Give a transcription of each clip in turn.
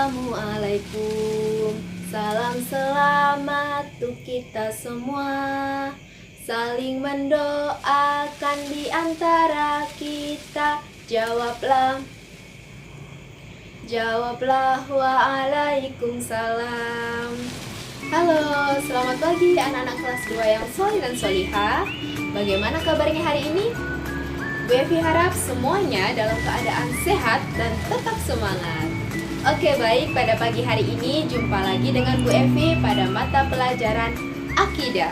Assalamualaikum. Salam selamat untuk kita semua. Saling mendoakan di antara kita. Jawablah waalaikumsalam. Halo, selamat pagi anak-anak kelas 2 yang solih dan solihah. Bagaimana kabarnya hari ini? Bu Evi harap semuanya dalam keadaan sehat dan tetap semangat. Oke, baik, pada pagi hari ini jumpa lagi dengan Bu Evi pada mata pelajaran Akidah.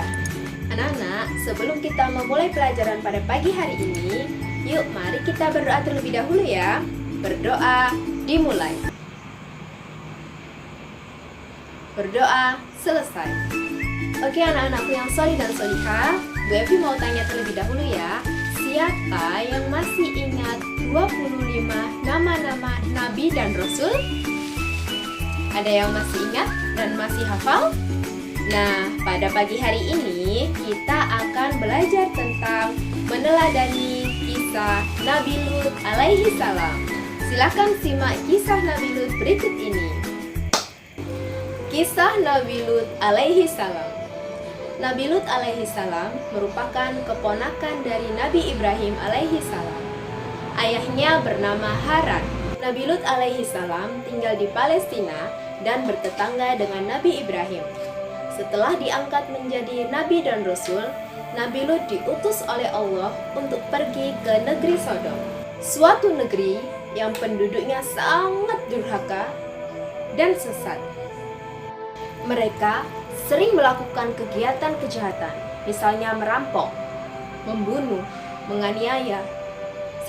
Anak-anak, sebelum kita memulai pelajaran pada pagi hari ini, yuk mari kita berdoa terlebih dahulu ya. Berdoa dimulai. Berdoa selesai. Oke, anak-anakku yang solih dan solihah, Bu Evi mau tanya terlebih dahulu ya. Siapa yang masih ingat 25 nama-nama Nabi dan Rasul? Ada yang masih ingat dan masih hafal? Nah, pada pagi hari ini kita akan belajar tentang meneladani kisah Nabi Lut alaihi salam. Silakan simak kisah Nabi Lut berikut ini. Kisah Nabi Lut alaihi salam. Nabi Lut alaihi salam merupakan keponakan dari Nabi Ibrahim alaihi salam. Ayahnya bernama Haran. Nabi Lut alaihi salam tinggal di Palestina dan bertetangga dengan Nabi Ibrahim. Setelah diangkat menjadi Nabi dan Rasul, Nabi Lut diutus oleh Allah untuk pergi ke negeri Sodom, suatu negeri yang penduduknya sangat durhaka dan sesat. Mereka sering melakukan kegiatan kejahatan, misalnya merampok, membunuh, menganiaya.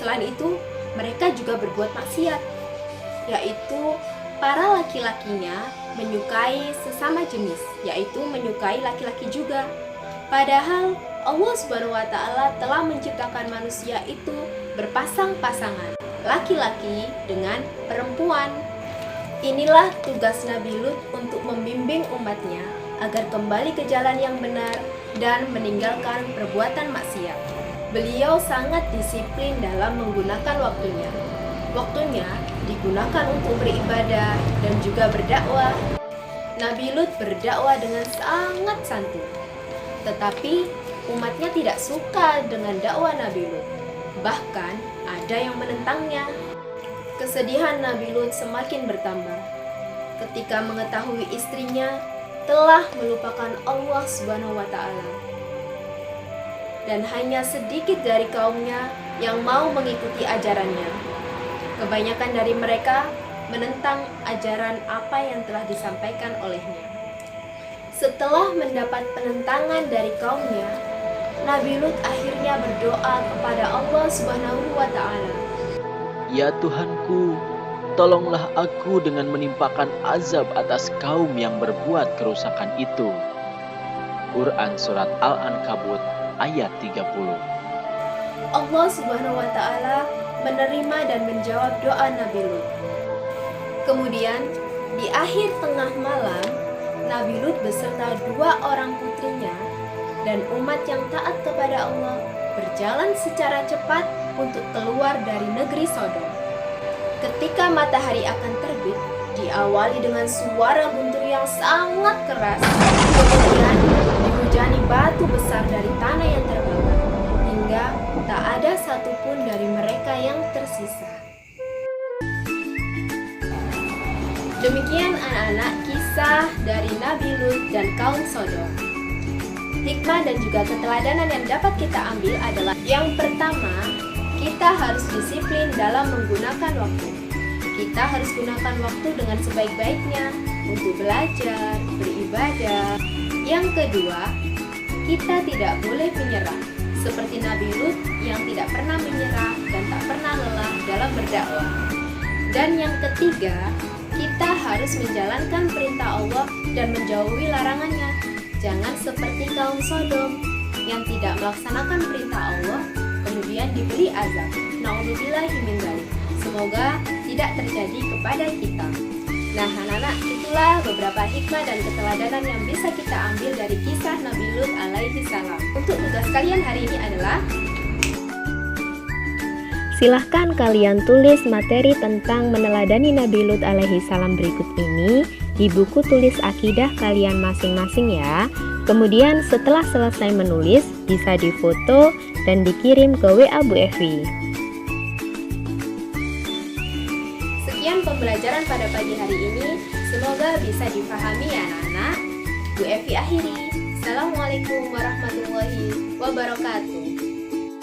Selain itu, mereka juga berbuat maksiat, yaitu para laki-lakinya menyukai sesama jenis, yaitu menyukai laki-laki juga. Padahal Allah Subhanahu wa Ta'ala telah menciptakan manusia itu berpasang-pasangan, laki-laki dengan perempuan. Inilah tugas Nabi Lut untuk membimbing umatnya agar kembali ke jalan yang benar dan meninggalkan perbuatan maksiat. Beliau sangat disiplin dalam menggunakan waktunya. Waktunya digunakan untuk beribadah dan juga berdakwah. Nabi Lut berdakwah dengan sangat santun. Tetapi umatnya tidak suka dengan dakwah Nabi Lut. Bahkan ada yang menentangnya. Kesedihan Nabi Lut semakin bertambah ketika mengetahui istrinya telah melupakan Allah Subhanahu wa Ta'ala, dan hanya sedikit dari kaumnya yang mau mengikuti ajarannya. Kebanyakan dari mereka menentang ajaran apa yang telah disampaikan olehnya. Setelah mendapat penentangan dari kaumnya, Nabi Lut akhirnya berdoa kepada Allah Subhanahu wa Ta'ala. Ya Tuhanku, tolonglah aku dengan menimpakan azab atas kaum yang berbuat kerusakan itu. Quran Surat Al-Ankabut ayat 30. Allah Subhanahu wa Ta'ala menerima dan menjawab doa Nabi Lut. Kemudian di akhir tengah malam, Nabi Lut beserta 2 orang putrinya dan umat yang taat kepada Allah berjalan secara cepat untuk keluar dari negeri Sodom. Ketika matahari akan terbit, diawali dengan suara guntur yang sangat keras, kemudian dihujani batu besar dari tanah yang terbakar, hingga tak ada satupun dari mereka yang tersisa. Demikian anak-anak kisah dari Nabi Lut dan kaum Sodom. Hikmah dan juga keteladanan yang dapat kita ambil adalah yang pertama, kita harus disiplin dalam menggunakan waktu. Kita harus gunakan waktu dengan sebaik-baiknya untuk belajar, beribadah. Yang kedua, kita tidak boleh menyerah, seperti Nabi Lut yang tidak pernah menyerah dan tak pernah lelah dalam berdakwah. Dan yang ketiga, kita harus menjalankan perintah Allah dan menjauhi larangannya. Jangan seperti kaum Sodom yang tidak melaksanakan perintah Allah kemudian diberi azab. Na'udzubillahi min dzalik. Semoga tidak terjadi kepada kita. Nah, anak-anak, itulah beberapa hikmah dan keteladanan yang bisa kita ambil dari kisah Nabi Lut alaihi salam. Untuk tugas kalian hari ini adalah Silahkan kalian tulis materi tentang meneladani Nabi Lut alaihi salam berikut ini di buku tulis akidah kalian masing-masing ya. Kemudian setelah selesai menulis, bisa difoto dan dikirim ke WA Bu Evi. Sekian pembelajaran pada pagi hari ini. Semoga bisa dipahami ya anak-anak. Bu Evi akhiri. Assalamualaikum warahmatullahi wabarakatuh.